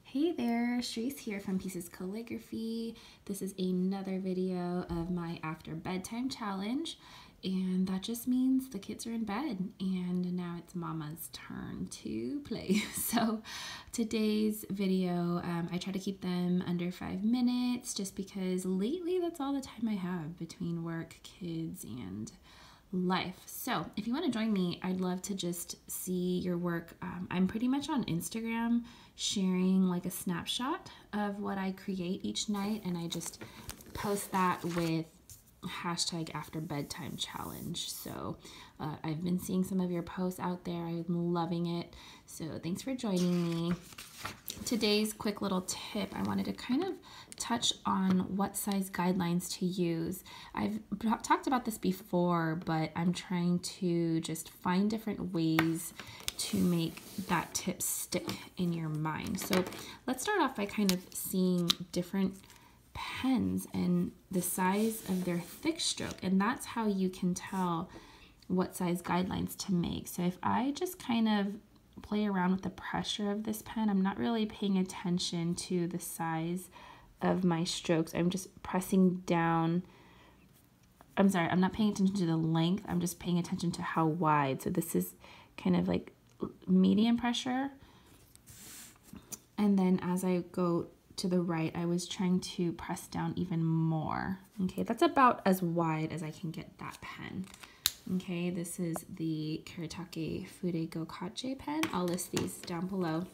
Hey there, Shrees here from Pieces Calligraphy. This is another video of my after bedtime challenge, and that just means the kids are in bed and now it's mama's turn to play. So today's video, I try to keep them under 5 minutes just because lately that's all the time I have between work, kids, and life. So if you want to join me, I'd love to just see your work. I'm pretty much on Instagram sharing like a snapshot of what I create each night, and I just post that with hashtag after bedtime challenge. So I've been seeing some of your posts out there. I'm loving it. So thanks for joining me. Today's quick little tip, I wanted to kind of touch on what size guidelines to use. I've talked about this before, but I'm trying to just find different ways to make that tip stick in your mind. So let's start off by kind of seeing different pens and the size of their thick stroke, and that's how you can tell what size guidelines to make. So if I just kind of play around with the pressure of this pen, I'm not really paying attention to the size of my strokes. I'm just pressing down. I'm sorry, I'm not paying attention to the length. I'm just paying attention to how wide. So this is kind of like medium pressure. And then as I go to the right, I was trying to press down even more. Okay, that's about as wide as I can get that pen. Okay, this is the Kuretake Fudegokochi pen. I'll list these down below.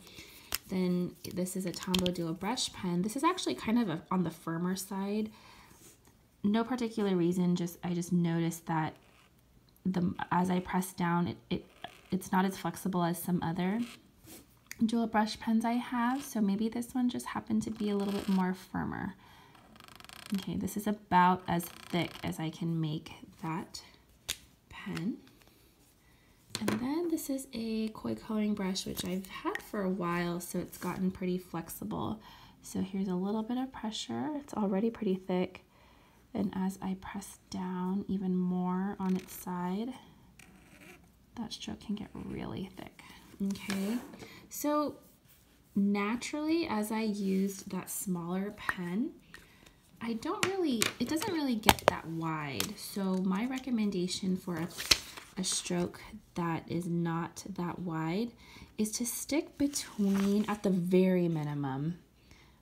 Then this is a Tombow dual brush pen. This is actually kind of on the firmer side. No particular reason, I just noticed that as I press down, it's not as flexible as some other dual brush pens I have. So maybe this one just happened to be a little bit more firmer. Okay, this is about as thick as I can make that pen. And then this is a koi coloring brush, which I've had for a while, so it's gotten pretty flexible. So here's a little bit of pressure. It's already pretty thick. And as I press down even more on its side, that stroke can get really thick. Okay, so naturally, as I used that smaller pen, it doesn't really get that wide. So my recommendation for a stroke that is not that wide is to stick between, at the very minimum,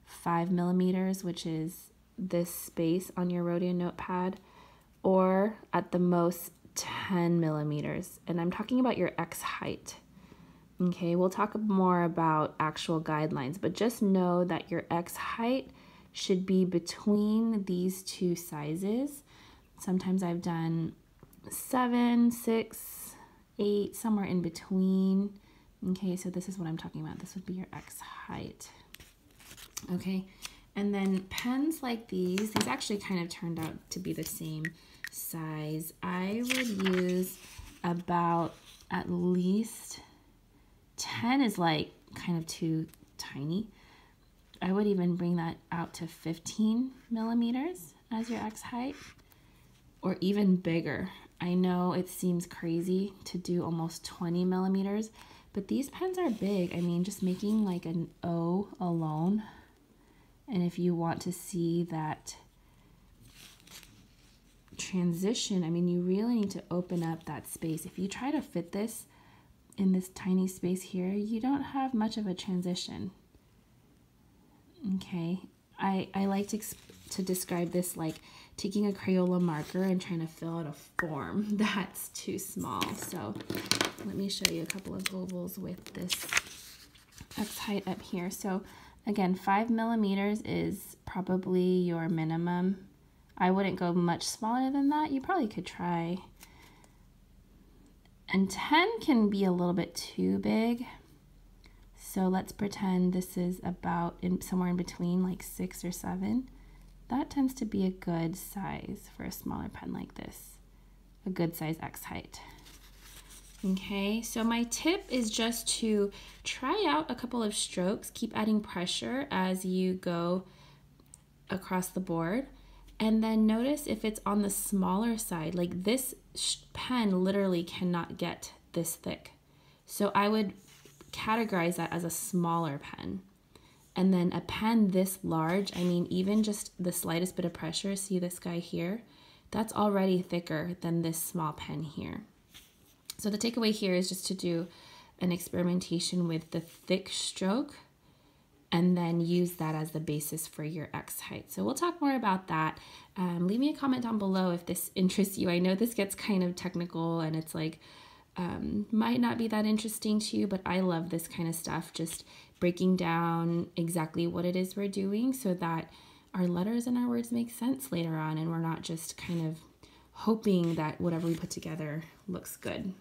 5 millimeters, which is this space on your Rhodia notepad, or at the most 10 millimeters. And I'm talking about your X height. Okay, we'll talk more about actual guidelines, but just know that your X height should be between these two sizes. Sometimes I've done 7, 6, 8, somewhere in between. Okay, so this is what I'm talking about. This would be your X height. Okay, and then pens like these actually kind of turned out to be the same size. I would use about at least 10 is like kind of too tiny. I would even bring that out to 15 millimeters as your X height, or even bigger. I know it seems crazy to do almost 20 millimeters, but these pens are big. I mean, just making like an O alone. And if you want to see that transition, I mean, you really need to open up that space. If you try to fit this in this tiny space here, you don't have much of a transition. Okay, I like to describe this like taking a Crayola marker and trying to fill out a form that's too small. So let me show you a couple of ovals with this X height up here. So again, 5 millimeters is probably your minimum. I wouldn't go much smaller than that. You probably could try. And 10 can be a little bit too big. So let's pretend this is about somewhere in between, like 6 or 7. That tends to be a good size for a smaller pen like this, a good size X height. Okay, so my tip is just to try out a couple of strokes, keep adding pressure as you go across the board, and then notice if it's on the smaller side. Like this pen literally cannot get this thick. So I would categorize that as a smaller pen. And then a pen this large, I mean, even just the slightest bit of pressure, see this guy here? That's already thicker than this small pen here. So the takeaway here is just to do an experimentation with the thick stroke and then use that as the basis for your X height. So we'll talk more about that. Leave me a comment down below if this interests you. I know this gets kind of technical and it's like, might not be that interesting to you, but I love this kind of stuff, just breaking down exactly what it is we're doing so that our letters and our words make sense later on and we're not just kind of hoping that whatever we put together looks good.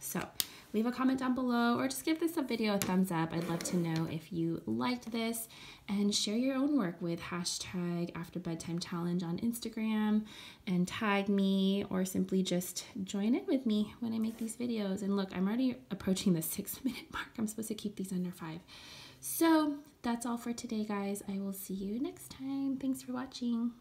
So leave a comment down below or just give this video a thumbs up. I'd love to know if you liked this, and share your own work with #AfterBedtimeChallenge on Instagram and tag me, or simply just join in with me when I make these videos. And look, I'm already approaching the 6-minute mark. I'm supposed to keep these under 5. So that's all for today, guys. I will see you next time. Thanks for watching.